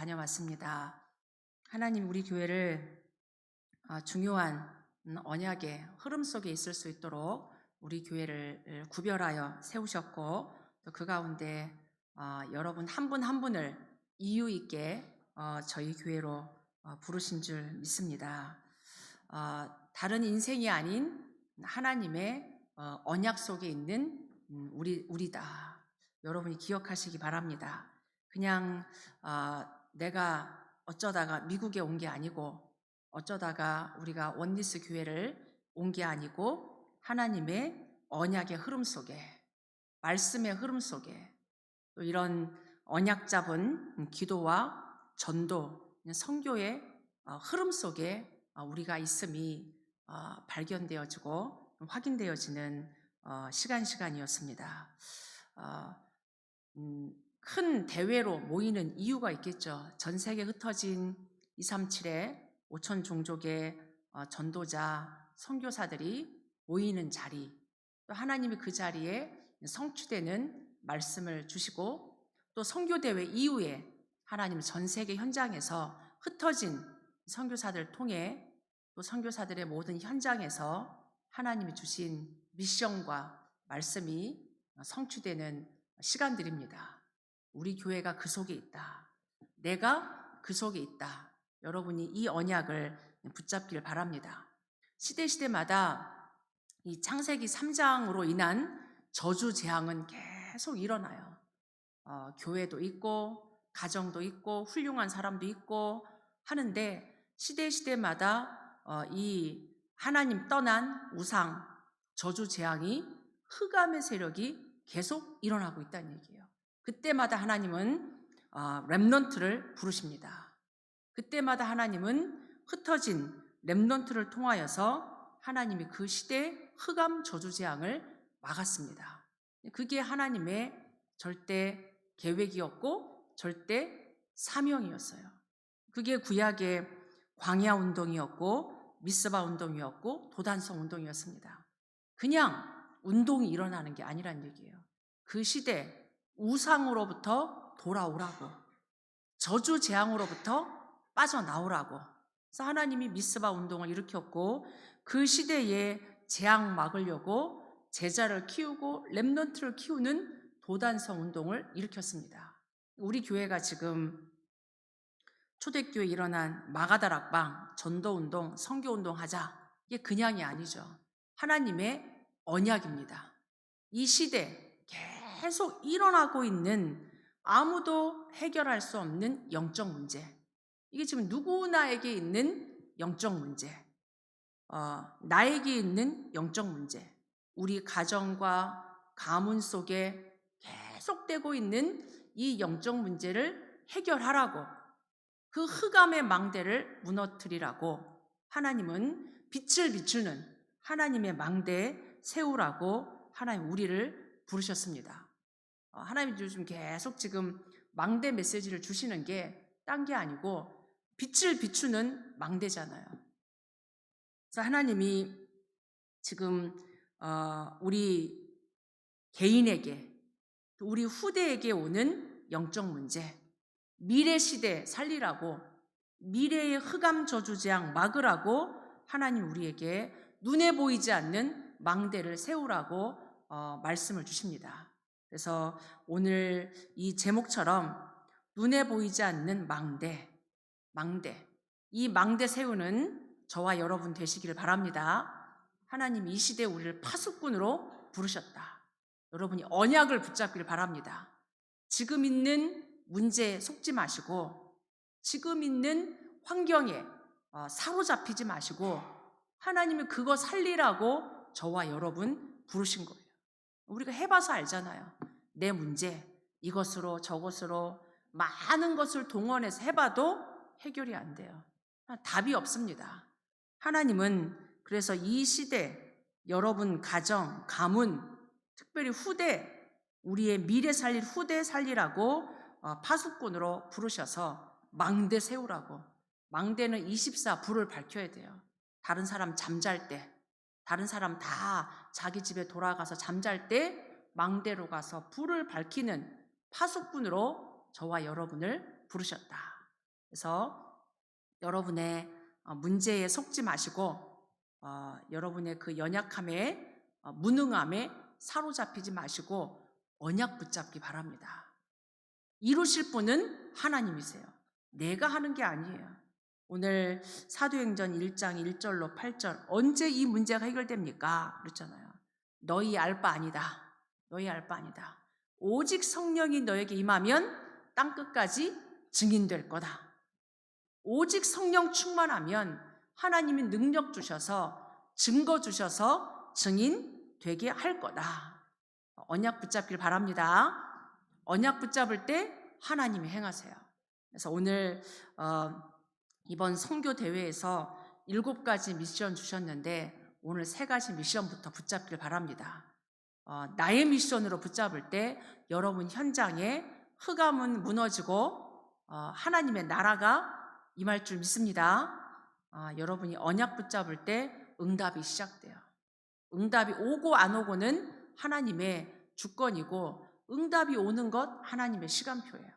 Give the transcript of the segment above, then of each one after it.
다녀왔습니다. 하나님 우리 교회를 중요한 언약의 흐름 속에 있을 수 있도록 우리 교회를 구별하여 세우셨고 또 그 가운데 여러분 한 분 한 분을 이유 있게 저희 교회로 부르신 줄 믿습니다. 다른 인생이 아닌 하나님의 언약 속에 있는 우리다. 여러분이 기억하시기 바랍니다. 그냥 내가 어쩌다가 미국에 온 게 아니고 어쩌다가 우리가 원리스 교회를 온 게 아니고 하나님의 언약의 흐름 속에 말씀의 흐름 속에 또 이런 언약 잡은 기도와 전도, 선교의 흐름 속에 우리가 있음이 발견되어지고 확인되어지는 시간이었습니다. 큰 대회로 모이는 이유가 있겠죠. 전 세계에 흩어진 237의 5천 종족의 전도자, 선교사들이 모이는 자리, 또 하나님이 그 자리에 성취되는 말씀을 주시고 또 선교대회 이후에 하나님 전 세계 현장에서 흩어진 선교사들을 통해 또 선교사들의 모든 현장에서 하나님이 주신 미션과 말씀이 성취되는 시간들입니다. 우리 교회가 그 속에 있다. 내가 그 속에 있다. 여러분이 이 언약을 붙잡기를 바랍니다. 시대마다 이 창세기 3장으로 인한 저주 재앙은 계속 일어나요. 교회도 있고 가정도 있고 훌륭한 사람도 있고 하는데 시대마다 이 하나님 떠난 우상 저주 재앙이 흑암의 세력이 계속 일어나고 있다는 얘기예요. 그때마다 하나님은 렘넌트를 부르십니다. 그때마다 하나님은 흩어진 렘넌트를 통하여서 하나님이 그 시대의 흑암 저주 재앙을 막았습니다. 그게 하나님의 절대 계획이었고 절대 사명이었어요. 그게 구약의 광야 운동이었고 미스바 운동이었고 도단성 운동이었습니다. 그냥 운동이 일어나는 게 아니란 얘기예요. 그 시대 우상으로부터 돌아오라고, 저주 재앙으로부터 빠져나오라고. 그래서 하나님이 미스바 운동을 일으켰고 그 시대에 재앙 막으려고 제자를 키우고 렘넌트를 키우는 도단성 운동을 일으켰습니다. 우리 교회가 지금 초대교회에 일어난 마가다락방, 전도운동, 선교운동 하자, 이게 그냥이 아니죠. 하나님의 언약입니다. 이 시대 계속 일어나고 있는 아무도 해결할 수 없는 영적 문제, 이게 지금 누구나에게 있는 영적 문제, 나에게 있는 영적 문제, 우리 가정과 가문 속에 계속되고 있는 이 영적 문제를 해결하라고, 그 흑암의 망대를 무너뜨리라고 하나님은 빛을 비추는 하나님의 망대에 세우라고 하나님 우리를 부르셨습니다. 하나님 요즘 계속 지금 망대 메시지를 주시는 게 딴 게 아니고 빛을 비추는 망대잖아요. 그래서 하나님이 지금 우리 개인에게 또 우리 후대에게 오는 영적 문제, 미래 시대 살리라고, 미래의 흑암 저주 재앙 막으라고 하나님 우리에게 눈에 보이지 않는 망대를 세우라고 말씀을 주십니다. 그래서 오늘 이 제목처럼 눈에 보이지 않는 망대, 이 망대 세우는 저와 여러분 되시기를 바랍니다. 하나님 이 시대에 우리를 파수꾼으로 부르셨다. 여러분이 언약을 붙잡기를 바랍니다. 지금 있는 문제에 속지 마시고 지금 있는 환경에 사로잡히지 마시고 하나님이 그거 살리라고 저와 여러분 부르신 거예요. 우리가 해봐서 알잖아요. 내 문제 이것으로 저것으로 많은 것을 동원해서 해봐도 해결이 안 돼요. 답이 없습니다. 하나님은 그래서 이 시대 여러분 가정, 가문, 특별히 후대, 우리의 미래 살릴 후대 살리라고 파수꾼으로 부르셔서 망대 세우라고. 망대는 24 불을 밝혀야 돼요. 다른 사람 잠잘 때, 다른 사람 다 자기 집에 돌아가서 잠잘 때 망대로 가서 불을 밝히는 파수꾼으로 저와 여러분을 부르셨다. 그래서 여러분의 문제에 속지 마시고 여러분의 그 연약함에 무능함에 사로잡히지 마시고 언약 붙잡기 바랍니다. 이루실 분은 하나님이세요. 내가 하는 게 아니에요. 오늘 사도행전 1장 1절로 8절 언제 이 문제가 해결됩니까? 그랬잖아요. 너희 알 바 아니다. 너희 알 바 아니다. 오직 성령이 너에게 임하면 땅끝까지 증인될 거다. 오직 성령 충만하면 하나님이 능력 주셔서 증거 주셔서 증인 되게 할 거다. 언약 붙잡길 바랍니다. 언약 붙잡을 때 하나님이 행하세요. 그래서 오늘 이번 선교 대회에서 7가지 미션 주셨는데 오늘 3가지 미션부터 붙잡길 바랍니다. 나의 미션으로 붙잡을 때 여러분 현장에 흑암은 무너지고 하나님의 나라가 임할 줄 믿습니다. 여러분이 언약 붙잡을 때 응답이 시작돼요. 응답이 오고 안 오고는 하나님의 주권이고 응답이 오는 것 하나님의 시간표예요.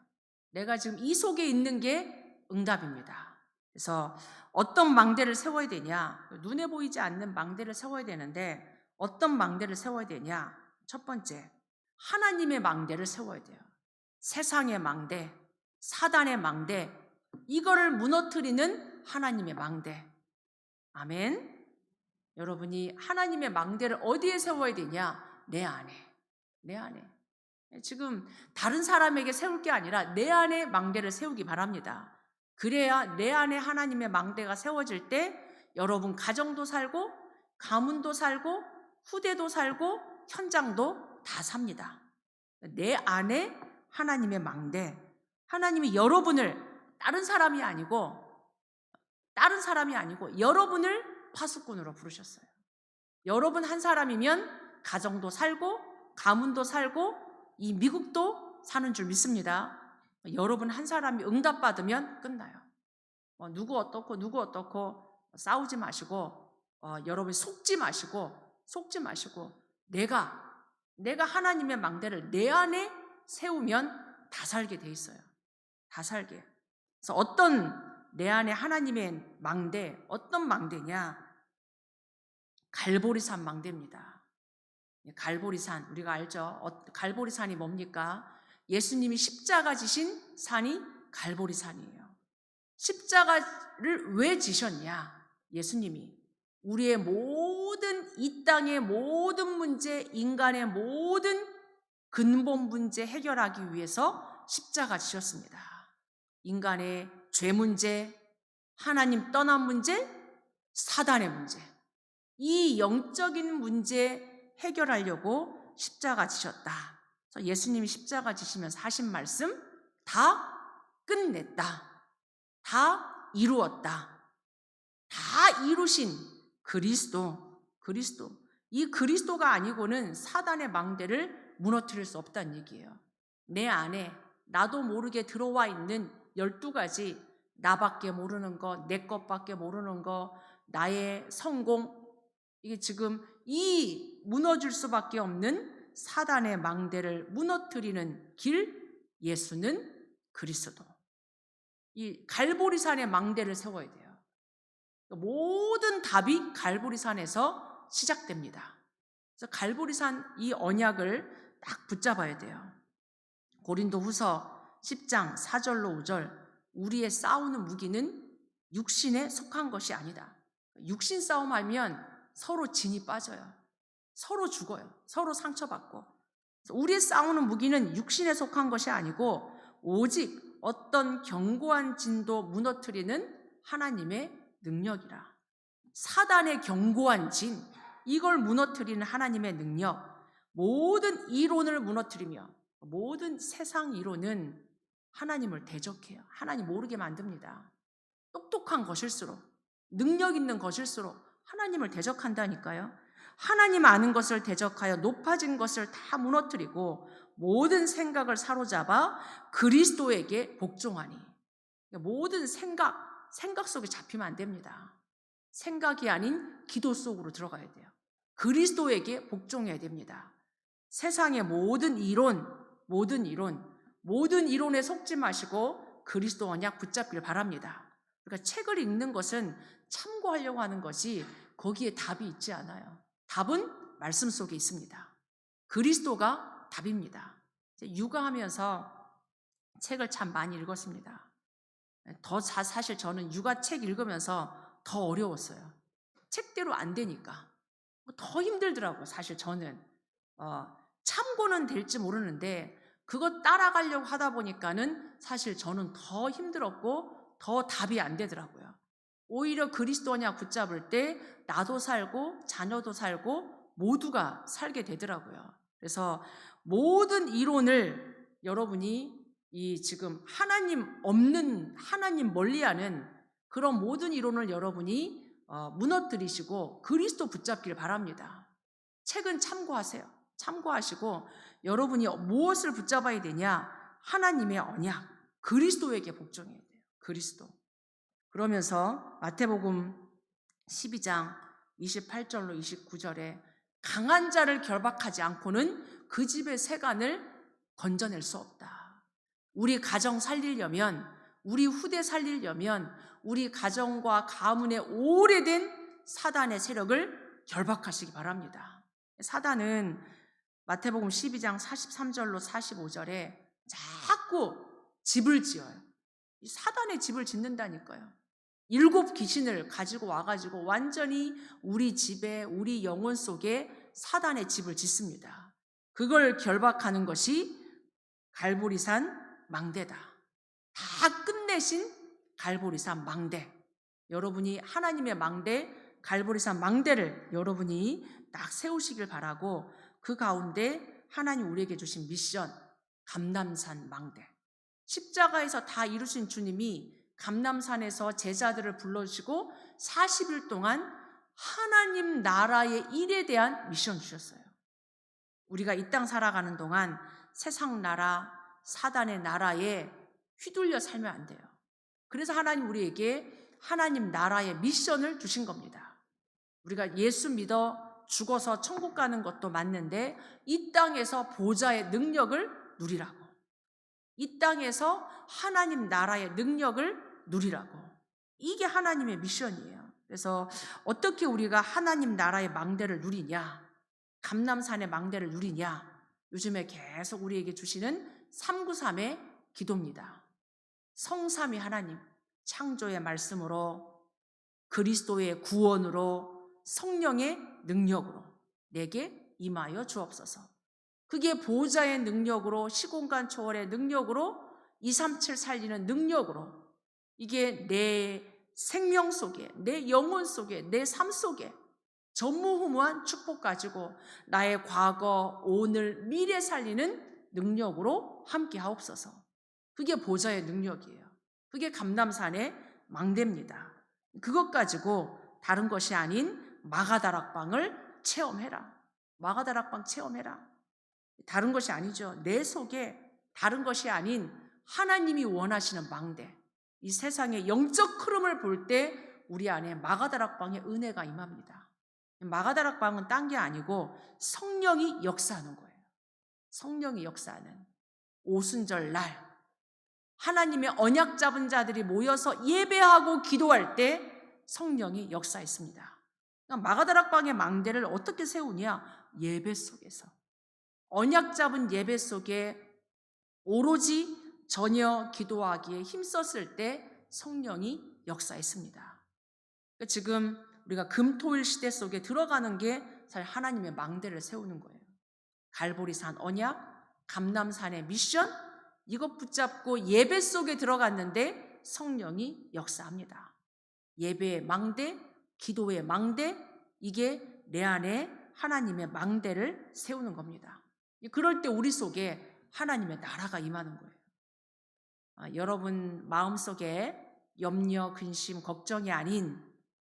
내가 지금 이 속에 있는 게 응답입니다. 그래서 어떤 망대를 세워야 되냐? 눈에 보이지 않는 망대를 세워야 되는데 어떤 망대를 세워야 되냐? 첫 번째, 하나님의 망대를 세워야 돼요. 세상의 망대, 사단의 망대, 이거를 무너뜨리는 하나님의 망대. 아멘. 여러분이 하나님의 망대를 어디에 세워야 되냐? 내 안에. 내 안에. 지금 다른 사람에게 세울 게 아니라 내 안에 망대를 세우기 바랍니다. 그래야 내 안에 하나님의 망대가 세워질 때 여러분 가정도 살고 가문도 살고 후대도 살고 현장도 다 삽니다. 내 안에 하나님의 망대, 하나님이 여러분을 다른 사람이 아니고 여러분을 파수꾼으로 부르셨어요. 여러분 한 사람이면 가정도 살고 가문도 살고 이 미국도 사는 줄 믿습니다. 여러분 한 사람이 응답받으면 끝나요. 누구 어떻고 싸우지 마시고 여러분이 속지 마시고 내가 하나님의 망대를 내 안에 세우면 다 살게 돼 있어요. 다 살게. 그래서 어떤 내 안에 하나님의 망대, 어떤 망대냐? 갈보리산 망대입니다. 갈보리산, 우리가 알죠? 갈보리산이 뭡니까? 예수님이 십자가 지신 산이 갈보리산이에요. 십자가를 왜 지셨냐? 예수님이 우리의 모든 이 땅의 모든 문제, 인간의 모든 근본 문제 해결하기 위해서 십자가 지셨습니다. 인간의 죄 문제, 하나님 떠난 문제, 사단의 문제, 이 영적인 문제 해결하려고 십자가 지셨다. 그래서 예수님이 십자가 지시면서 하신 말씀, 다 끝냈다. 다 이루었다. 다 이루신 그리스도. 이 그리스도가 아니고는 사단의 망대를 무너뜨릴 수 없다는 얘기예요. 내 안에 나도 모르게 들어와 있는 12가지 나밖에 모르는 거, 내 것밖에 모르는 거, 나의 성공, 이게 지금 이 무너질 수밖에 없는 사단의 망대를 무너뜨리는 길, 예수는 그리스도. 이 갈보리산의 망대를 세워야 돼요. 모든 답이 갈보리산에서 시작됩니다. 그래서 갈보리산 이 언약을 딱 붙잡아야 돼요. 고린도후서 10장 4절로 5절, 우리의 싸우는 무기는 육신에 속한 것이 아니다. 육신 싸움하면 서로 진이 빠져요. 서로 죽어요. 서로 상처받고. 우리의 싸우는 무기는 육신에 속한 것이 아니고 오직 어떤 견고한 진도 무너뜨리는 하나님의 능력이라. 사단의 견고한 진, 이걸 무너뜨리는 하나님의 능력. 모든 이론을 무너뜨리며 모든 세상 이론은 하나님을 대적해요. 하나님 모르게 만듭니다. 똑똑한 것일수록, 능력 있는 것일수록 하나님을 대적한다니까요. 하나님 아는 것을 대적하여 높아진 것을 다 무너뜨리고 모든 생각을 사로잡아 그리스도에게 복종하니. 모든 생각 속에 잡히면 안 됩니다. 생각이 아닌 기도 속으로 들어가야 돼요. 그리스도에게 복종해야 됩니다. 세상의 모든 이론에 속지 마시고 그리스도 언약 붙잡길 바랍니다. 그러니까 책을 읽는 것은 참고하려고 하는 것이 거기에 답이 있지 않아요. 답은 말씀 속에 있습니다. 그리스도가 답입니다. 육아하면서 책을 참 많이 읽었습니다. 사실 저는 육아 책 읽으면서 더 어려웠어요. 책대로 안 되니까. 더 힘들더라고요. 사실 저는 참고는 될지 모르는데 그거 따라가려고 하다 보니까는 사실 저는 더 힘들었고 더 답이 안 되더라고요. 오히려 그리스도 언약 붙잡을 때 나도 살고 자녀도 살고 모두가 살게 되더라고요. 그래서 모든 이론을 여러분이 이 지금 하나님 없는, 하나님 멀리하는 그런 모든 이론을 여러분이 무너뜨리시고 그리스도 붙잡길 바랍니다. 책은 참고하세요. 참고하시고 여러분이 무엇을 붙잡아야 되냐? 하나님의 언약, 그리스도에게 복종해야 돼요. 그리스도. 그러면서 마태복음 12장 28절로 29절에 강한 자를 결박하지 않고는 그 집의 세간을 건져낼 수 없다. 우리 가정 살리려면, 우리 후대 살리려면 우리 가정과 가문의 오래된 사단의 세력을 결박하시기 바랍니다. 사단은 마태복음 12장 43절로 45절에 자꾸 집을 지어요. 사단의 집을 짓는다니까요. 7 귀신을 가지고 와가지고 완전히 우리 집에, 우리 영혼 속에 사단의 집을 짓습니다. 그걸 결박하는 것이 갈보리산 망대다. 다 끝내신 갈보리산 망대. 여러분이 하나님의 망대, 갈보리산 망대를 여러분이 딱 세우시길 바라고 그 가운데 하나님 우리에게 주신 미션, 감람산 망대. 십자가에서 다 이루신 주님이 감람산에서 제자들을 불러주시고 40일 동안 하나님 나라의 일에 대한 미션 주셨어요. 우리가 이 땅 살아가는 동안 세상 나라, 사단의 나라에 휘둘려 살면 안 돼요. 그래서 하나님 우리에게 하나님 나라의 미션을 주신 겁니다. 우리가 예수 믿어 죽어서 천국 가는 것도 맞는데 이 땅에서 보좌의 능력을 누리라고. 이 땅에서 하나님 나라의 능력을 누리라고. 이게 하나님의 미션이에요. 그래서 어떻게 우리가 하나님 나라의 망대를 누리냐, 감람산의 망대를 누리냐, 요즘에 계속 우리에게 주시는 393의 기도입니다. 성삼위 하나님, 창조의 말씀으로, 그리스도의 구원으로, 성령의 능력으로 내게 임하여 주옵소서. 그게 보좌의 능력으로, 시공간 초월의 능력으로, 237 살리는 능력으로, 이게 내 생명 속에, 내 영혼 속에, 내 삶 속에 전무후무한 축복 가지고 나의 과거, 오늘, 미래 살리는 능력으로 함께 하옵소서. 그게 보좌의 능력이에요. 그게 감람산의 망대입니다. 그것 가지고 다른 것이 아닌 마가다락방을 체험해라. 마가다락방 체험해라. 다른 것이 아니죠. 내 속에 다른 것이 아닌 하나님이 원하시는 망대. 이 세상의 영적 흐름을 볼 때 우리 안에 마가다락방의 은혜가 임합니다. 마가다락방은 딴 게 아니고 성령이 역사하는 거예요. 성령이 역사하는 오순절 날 하나님의 언약 잡은 자들이 모여서 예배하고 기도할 때 성령이 역사했습니다. 그러니까 마가다락방의 망대를 어떻게 세우냐? 예배 속에서. 언약 잡은 예배 속에 오로지 전혀 기도하기에 힘썼을 때 성령이 역사했습니다. 그러니까 지금 우리가 금토일 시대 속에 들어가는 게 사실 하나님의 망대를 세우는 거예요. 갈보리산 언약, 감람산의 미션, 이것 붙잡고 예배 속에 들어갔는데 성령이 역사합니다. 예배의 망대, 기도의 망대, 이게 내 안에 하나님의 망대를 세우는 겁니다. 그럴 때 우리 속에 하나님의 나라가 임하는 거예요. 여러분 마음속에 염려, 근심, 걱정이 아닌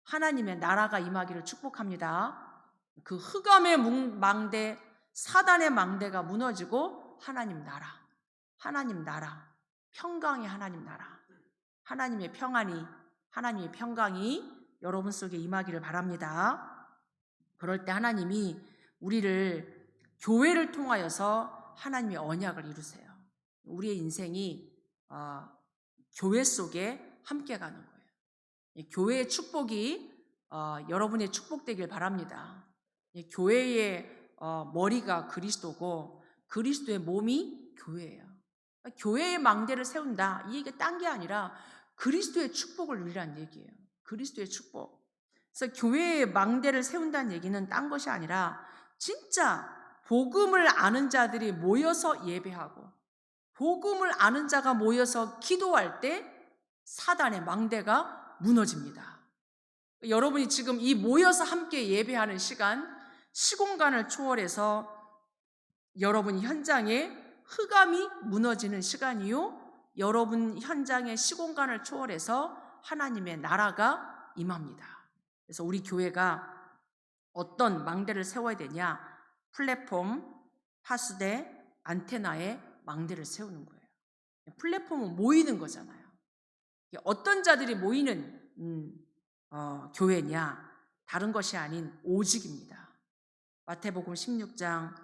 하나님의 나라가 임하기를 축복합니다. 그 흑암의 망대, 사단의 망대가 무너지고 하나님 나라, 평강의 하나님 나라, 하나님의 평안이, 하나님의 평강이 여러분 속에 임하기를 바랍니다. 그럴 때 하나님이 우리를 교회를 통하여서 하나님의 언약을 이루세요. 우리의 인생이 교회 속에 함께 가는 거예요. 이 교회의 축복이 여러분의 축복되길 바랍니다. 이 교회의 머리가 그리스도고 그리스도의 몸이 교회예요. 교회의 망대를 세운다. 이 얘기가 딴 게 아니라 그리스도의 축복을 누리라는 얘기예요. 그리스도의 축복. 그래서 교회의 망대를 세운다는 얘기는 딴 것이 아니라 진짜 복음을 아는 자들이 모여서 예배하고 복음을 아는 자가 모여서 기도할 때 사단의 망대가 무너집니다. 여러분이 지금 이 모여서 함께 예배하는 시간, 시공간을 초월해서 여러분 현장에 흑암이 무너지는 시간이요, 여러분 현장의 시공간을 초월해서 하나님의 나라가 임합니다. 그래서 우리 교회가 어떤 망대를 세워야 되냐? 플랫폼, 파수대, 안테나에 망대를 세우는 거예요. 플랫폼은 모이는 거잖아요. 어떤 자들이 모이는 교회냐? 다른 것이 아닌 오직입니다. 마태복음 16장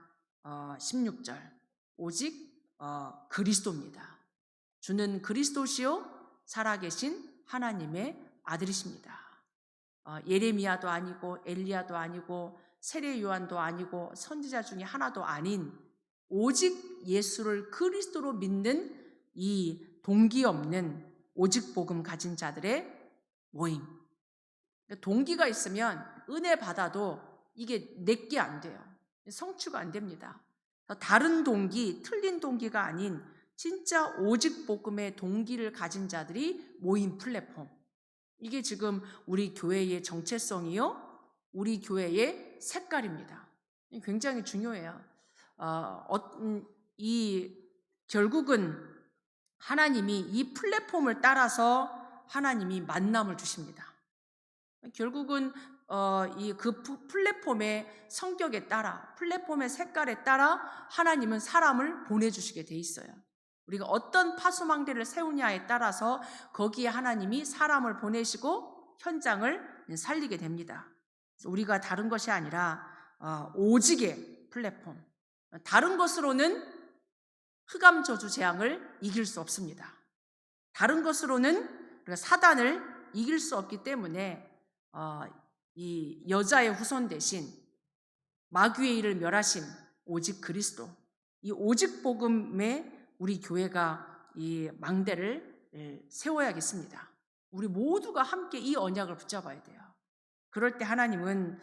16절, 오직 그리스도입니다. 주는 그리스도시요 살아계신 하나님의 아들이십니다. 예레미야도 아니고 엘리야도 아니고 세례 요한도 아니고 선지자 중에 하나도 아닌 오직 예수를 그리스도로 믿는 이 동기 없는 오직 복음 가진 자들의 모임. 동기가 있으면 은혜 받아도 이게 내게 안 돼요. 성취가 안 됩니다. 다른 동기, 틀린 동기가 아닌 진짜 오직 복음의 동기를 가진 자들이 모인 플랫폼. 이게 지금 우리 교회의 정체성이요, 우리 교회의 색깔입니다. 굉장히 중요해요. 결국은 하나님이 이 플랫폼을 따라서 하나님이 만남을 주십니다. 결국은 그 플랫폼의 성격에 따라, 플랫폼의 색깔에 따라 하나님은 사람을 보내주시게 돼 있어요. 우리가 어떤 파수망대를 세우냐에 따라서 거기에 하나님이 사람을 보내시고 현장을 살리게 됩니다. 우리가 다른 것이 아니라 오직의 플랫폼, 다른 것으로는 흑암 저주 재앙을 이길 수 없습니다. 다른 것으로는 우리가 사단을 이길 수 없기 때문에 이 여자의 후손 대신 마귀의 일을 멸하신 오직 그리스도, 이 오직 복음에 우리 교회가 이 망대를 세워야겠습니다. 우리 모두가 함께 이 언약을 붙잡아야 돼요. 그럴 때 하나님은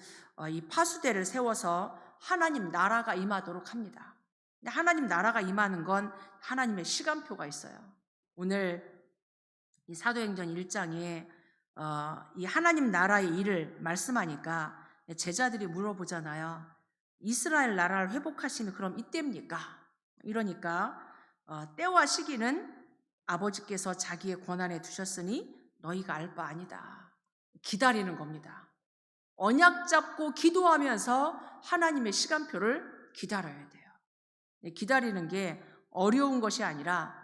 이 파수대를 세워서 하나님 나라가 임하도록 합니다. 근데 하나님 나라가 임하는 건 하나님의 시간표가 있어요. 오늘 이 사도행전 1장에 이 하나님 나라의 일을 말씀하니까 제자들이 물어보잖아요. 이스라엘 나라를 회복하시는 그럼 이때입니까? 이러니까 때와 시기는 아버지께서 자기의 권한에 두셨으니 너희가 알 바 아니다. 기다리는 겁니다. 언약 잡고 기도하면서 하나님의 시간표를 기다려야 돼요. 기다리는 게 어려운 것이 아니라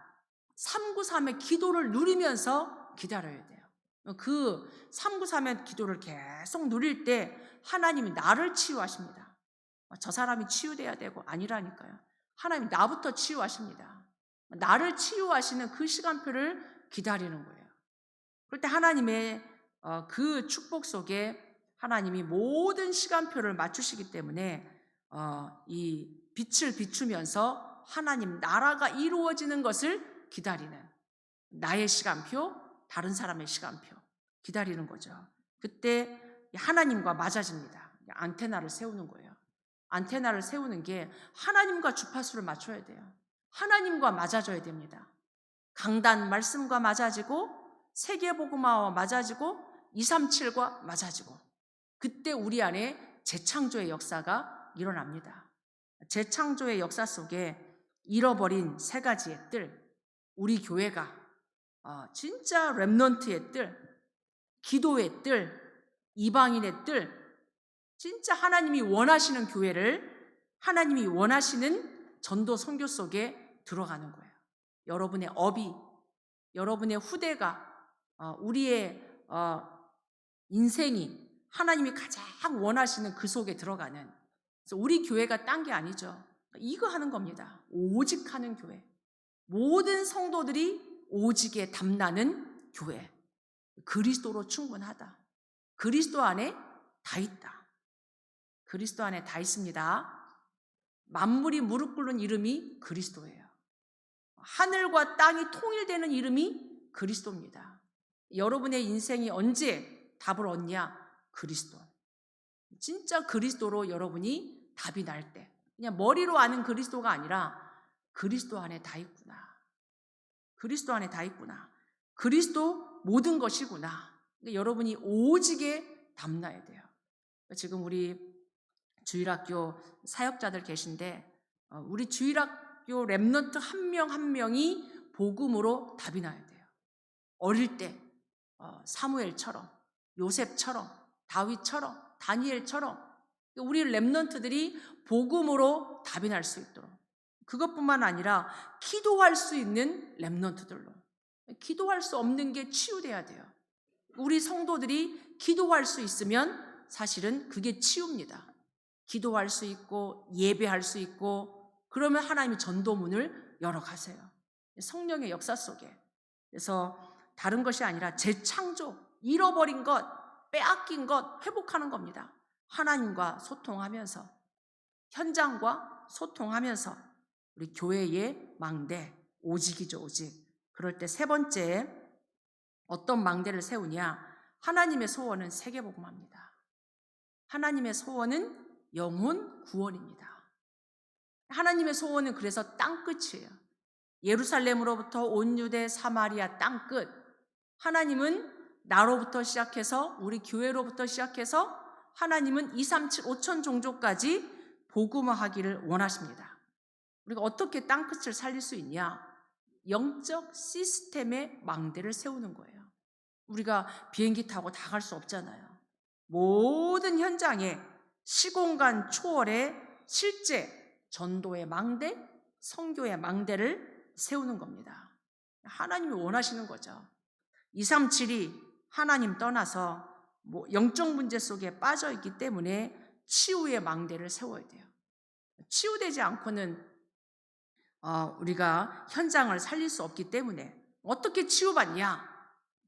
393의 기도를 누리면서 기다려야 돼요. 그 393의 기도를 계속 누릴 때 하나님이 나를 치유하십니다. 저 사람이 치유돼야 되고 아니라니까요. 하나님 나부터 치유하십니다. 나를 치유하시는 그 시간표를 기다리는 거예요. 그럴 때 하나님의 그 축복 속에 하나님이 모든 시간표를 맞추시기 때문에 이 빛을 비추면서 하나님 나라가 이루어지는 것을 기다리는, 나의 시간표, 다른 사람의 시간표 기다리는 거죠. 그때 하나님과 맞아집니다. 안테나를 세우는 거예요. 안테나를 세우는 게 하나님과 주파수를 맞춰야 돼요. 하나님과 맞아져야 됩니다. 강단 말씀과 맞아지고 세계복음화와 맞아지고 237과 맞아지고, 그때 우리 안에 재창조의 역사가 일어납니다. 재창조의 역사 속에 잃어버린 세 가지의 뜰, 우리 교회가 진짜 렘넌트의 뜰, 기도의 뜰, 이방인의 뜰, 진짜 하나님이 원하시는 교회를, 하나님이 원하시는 전도 선교 속에 들어가는 거예요. 여러분의 업이, 여러분의 후대가, 우리의 인생이 하나님이 가장 원하시는 그 속에 들어가는, 그래서 우리 교회가 딴 게 아니죠. 이거 하는 겁니다. 오직 하는 교회. 모든 성도들이 오직에 담나는 교회. 그리스도로 충분하다. 그리스도 안에 다 있다. 그리스도 안에 다 있습니다. 만물이 무릎 꿇는 이름이 그리스도예요. 하늘과 땅이 통일되는 이름이 그리스도입니다. 여러분의 인생이 언제 답을 얻냐? 그리스도. 진짜 그리스도로 여러분이 답이 날 때, 그냥 머리로 아는 그리스도가 아니라 그리스도 안에 다 있구나. 그리스도 안에 다 있구나. 그리스도 모든 것이구나. 그러니까 여러분이 오직에 담나야 돼요. 지금 우리 주일학교 사역자들 계신데 우리 주일학교 렘넌트 한 명 한 명이 복음으로 답이 나야 돼요. 어릴 때 사무엘처럼, 요셉처럼, 다윗처럼, 다니엘처럼 우리 렘넌트들이 복음으로 답이 날 수 있도록, 그것뿐만 아니라 기도할 수 있는 렘넌트들로. 기도할 수 없는 게 치유돼야 돼요. 우리 성도들이 기도할 수 있으면 사실은 그게 치유입니다. 기도할 수 있고 예배할 수 있고 그러면 하나님이 전도문을 열어가세요. 성령의 역사 속에. 그래서 다른 것이 아니라 재창조, 잃어버린 것, 빼앗긴 것 회복하는 겁니다. 하나님과 소통하면서, 현장과 소통하면서 우리 교회의 망대, 오직이죠, 오직. 그럴 때 세 번째 어떤 망대를 세우냐? 하나님의 소원은 세계복음화입니다. 하나님의 소원은 영혼 구원입니다. 하나님의 소원은 그래서 땅끝이에요. 예루살렘으로부터 온 유대 사마리아 땅끝. 하나님은 나로부터 시작해서 우리 교회로부터 시작해서 하나님은 2, 3, 7, 5천 종족까지 복음화하기를 원하십니다. 우리가 어떻게 땅끝을 살릴 수 있냐? 영적 시스템의 망대를 세우는 거예요. 우리가 비행기 타고 다 갈 수 없잖아요. 모든 현장에 시공간 초월의 실제 전도의 망대, 선교의 망대를 세우는 겁니다. 하나님이 원하시는 거죠. 237이 하나님 떠나서 영적 문제 속에 빠져 있기 때문에 치유의 망대를 세워야 돼요. 치유되지 않고는 우리가 현장을 살릴 수 없기 때문에 어떻게 치유받냐?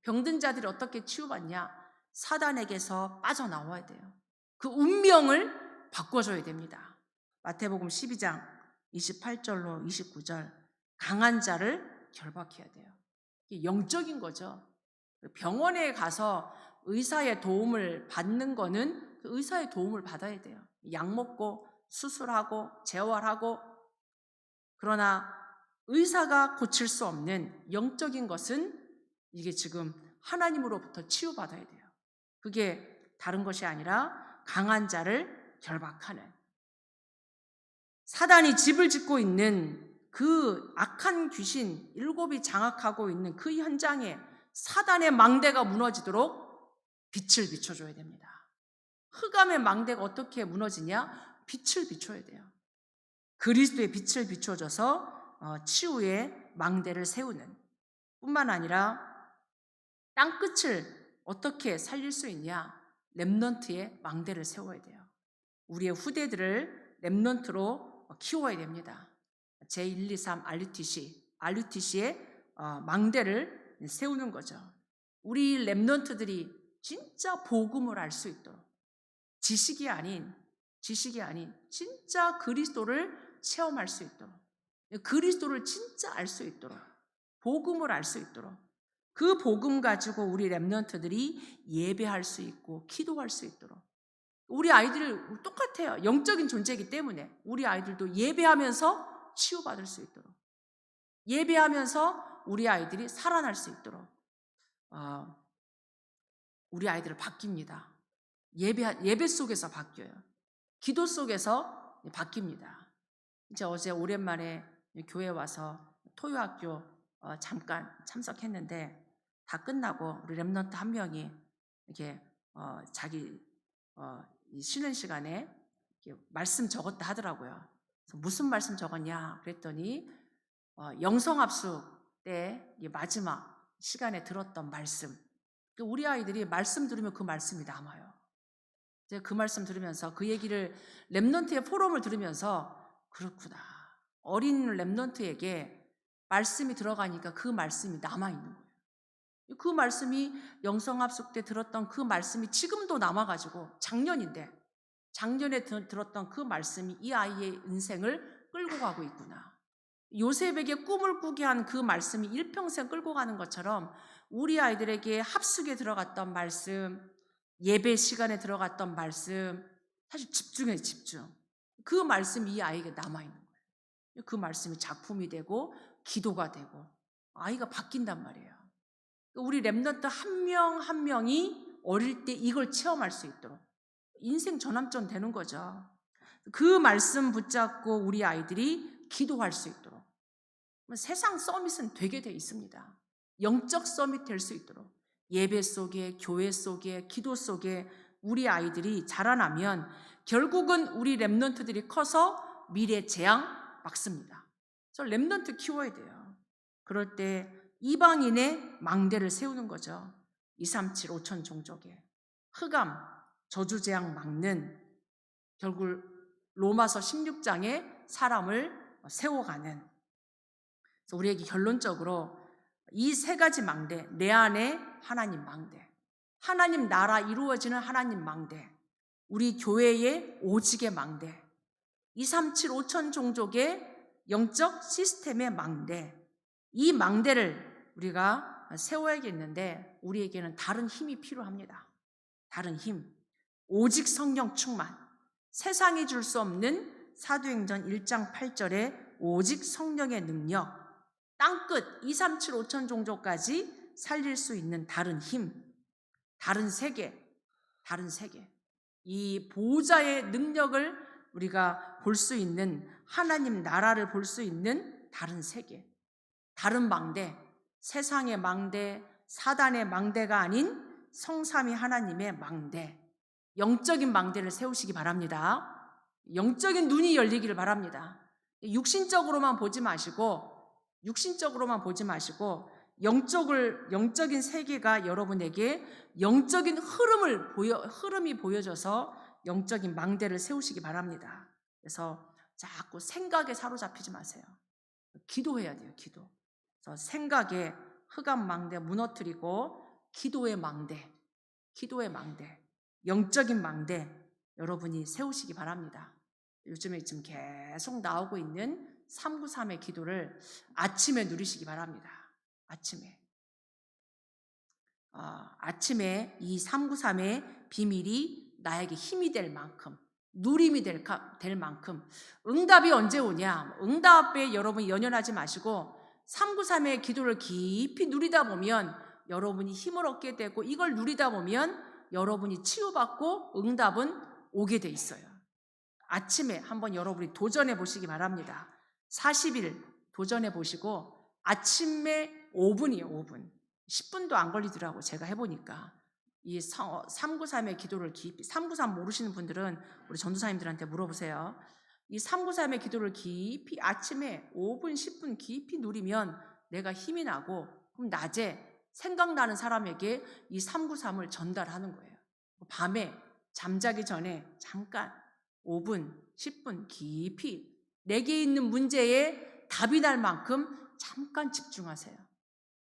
병든 자들이 어떻게 치유받냐? 사단에게서 빠져나와야 돼요. 그 운명을 바꿔줘야 됩니다. 마태복음 12장 28절로 29절, 강한 자를 결박해야 돼요. 이게 영적인 거죠. 병원에 가서 의사의 도움을 받는 거는 그 의사의 도움을 받아야 돼요. 약 먹고 수술하고 재활하고. 그러나 의사가 고칠 수 없는 영적인 것은 이게 지금 하나님으로부터 치유받아야 돼요. 그게 다른 것이 아니라 강한 자를 결박하는, 사단이 집을 짓고 있는 그 악한 귀신 일곱이 장악하고 있는 그 현장에 사단의 망대가 무너지도록 빛을 비춰줘야 됩니다. 흑암의 망대가 어떻게 무너지냐? 빛을 비춰야 돼요. 그리스도의 빛을 비춰줘서 치유의 망대를 세우는 뿐만 아니라 땅끝을 어떻게 살릴 수 있냐? 렘넌트의 망대를 세워야 돼요. 우리의 후대들을 렘넌트로 키워야 됩니다. 제123 RUTC의 망대를 세우는 거죠. 우리 렘넌트들이 진짜 복음을 알 수 있도록, 지식이 아닌 진짜 그리스도를 체험할 수 있도록, 그리스도를 진짜 알 수 있도록, 복음을 알 수 있도록, 그 복음 가지고 우리 렘넌트들이 예배할 수 있고 기도할 수 있도록. 우리 아이들 똑같아요. 영적인 존재이기 때문에 우리 아이들도 예배하면서 치유받을 수 있도록, 예배하면서 우리 아이들이 살아날 수 있도록 우리 아이들을 바뀝니다. 예배 속에서 바뀌어요. 기도 속에서 바뀝니다. 이제 어제 오랜만에 교회 와서 토요학교 잠깐 참석했는데 다 끝나고 우리 렘넌트 한 명이 이렇게 자기 쉬는 시간에 말씀 적었다 하더라고요. 그래서 무슨 말씀 적었냐 그랬더니 영성합숙 때 마지막 시간에 들었던 말씀. 우리 아이들이 말씀 들으면 그 말씀이 남아요. 제가 그 말씀 들으면서 그 얘기를 렘넌트의 포럼을 들으면서 그렇구나. 어린 렘넌트에게 말씀이 들어가니까 그 말씀이 남아있는 거예요. 그 말씀이 영성합숙 때 들었던 그 말씀이 지금도 남아가지고 작년에 들었던 그 말씀이 이 아이의 인생을 끌고 가고 있구나. 요셉에게 꿈을 꾸게 한 그 말씀이 일평생 끌고 가는 것처럼 우리 아이들에게 합숙에 들어갔던 말씀, 예배 시간에 들어갔던 말씀, 사실 집중해 집중. 그 말씀이 이 아이에게 남아있는 거예요. 그 말씀이 작품이 되고 기도가 되고 아이가 바뀐단 말이에요. 우리 랩런트 한 명 한 명이 어릴 때 이걸 체험할 수 있도록 인생 전환점 되는 거죠. 그 말씀 붙잡고 우리 아이들이 기도할 수 있도록 세상 서밋은 되게 돼 있습니다. 영적 서밋 될 수 있도록 예배 속에 교회 속에 기도 속에 우리 아이들이 자라나면 결국은 우리 랩런트들이 커서 미래 재앙 막습니다. 그래서 랩런트 키워야 돼요. 그럴 때 이방인의 망대를 세우는 거죠. 237 5천 종족에 흑암 저주재앙 막는 결국 로마서 16장에 사람을 세워가는. 그래서 우리에게 결론적으로 이 세 가지 망대, 내 안에 하나님 망대, 하나님 나라 이루어지는 하나님 망대, 우리 교회의 오직의 망대, 237 5천 종족의 영적 시스템의 망대, 이 망대를 우리가 세워야겠는데 우리에게는 다른 힘이 필요합니다. 다른 힘, 오직 성령 충만, 세상이 줄 수 없는 사도행전 1장 8절에 오직 성령의 능력, 땅끝 237 5천 종족까지 살릴 수 있는 다른 힘, 다른 세계, 다른 세계. 이 보호자의 능력을 우리가 볼 수 있는 하나님 나라를 볼 수 있는 다른 세계, 다른 망대, 세상의 망대, 사단의 망대가 아닌 성삼위 하나님의 망대, 영적인 망대를 세우시기 바랍니다. 영적인 눈이 열리기를 바랍니다. 육신적으로만 보지 마시고 영적인 세계가 여러분에게 영적인 흐름이 보여져서 영적인 망대를 세우시기 바랍니다. 그래서 자꾸 생각에 사로잡히지 마세요. 기도해야 돼요. 기도. 그래서 생각에 흑암 망대 무너뜨리고 기도의 망대, 영적인 망대 여러분이 세우시기 바랍니다. 요즘에 지금 계속 나오고 있는 393의 기도를 아침에 누리시기 바랍니다. 아침에 이 393의 비밀이 나에게 힘이 될 만큼, 누림이 될 만큼. 응답이 언제 오냐? 응답에 여러분이 연연하지 마시고 393의 기도를 깊이 누리다 보면 여러분이 힘을 얻게 되고, 이걸 누리다 보면 여러분이 치유받고 응답은 오게 돼 있어요. 아침에 한번 여러분이 도전해 보시기 바랍니다. 40일 도전해 보시고 아침에 5분이에요. 5분. 10분도 안 걸리더라고 제가 해보니까. 이 393의 기도를 깊이, 393 모르시는 분들은 우리 전도사님들한테 물어보세요. 이 393의 기도를 깊이 아침에 5분, 10분 깊이 누리면 내가 힘이 나고, 그럼 낮에 생각나는 사람에게 이 393을 전달하는 거예요. 밤에 잠자기 전에 잠깐 5분, 10분 깊이 내게 있는 문제에 답이 날 만큼 잠깐 집중하세요.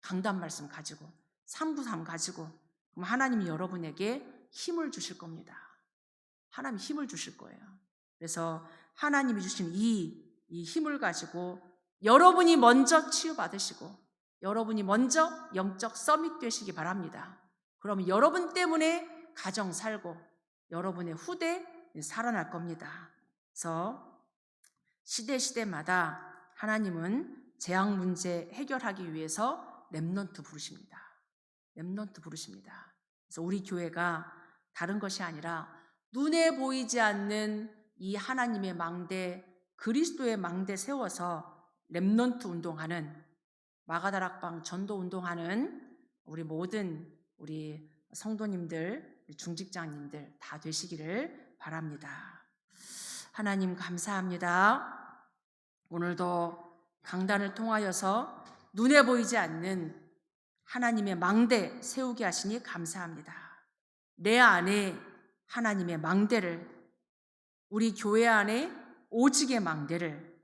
강단 말씀 가지고 393 가지고, 그럼 하나님이 여러분에게 힘을 주실 겁니다. 하나님이 힘을 주실 거예요. 그래서 하나님이 주신 이 힘을 가지고 여러분이 먼저 치유받으시고 여러분이 먼저 영적 서밋 되시기 바랍니다. 그러면 여러분 때문에 가정 살고 여러분의 후대 살아날 겁니다. 그래서 시대마다 하나님은 재앙 문제 해결하기 위해서 렘넌트 부르십니다. 그래서 우리 교회가 다른 것이 아니라 눈에 보이지 않는 이 하나님의 망대, 그리스도의 망대 세워서 렘넌트 운동하는, 마가다락방 전도 운동하는 우리 모든 우리 성도님들, 중직장님들 다 되시기를 바랍니다. 하나님 감사합니다. 오늘도 강단을 통하여서 눈에 보이지 않는 하나님의 망대 세우게 하시니 감사합니다. 내 안에 하나님의 망대를, 우리 교회 안에 오직의 망대를,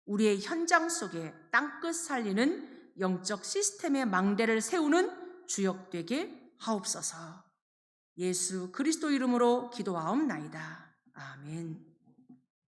우리의 현장 속에 땅끝 살리는 영적 시스템의 망대를 세우는 주역되게 하옵소서. 예수 그리스도 이름으로 기도하옵나이다. 아멘.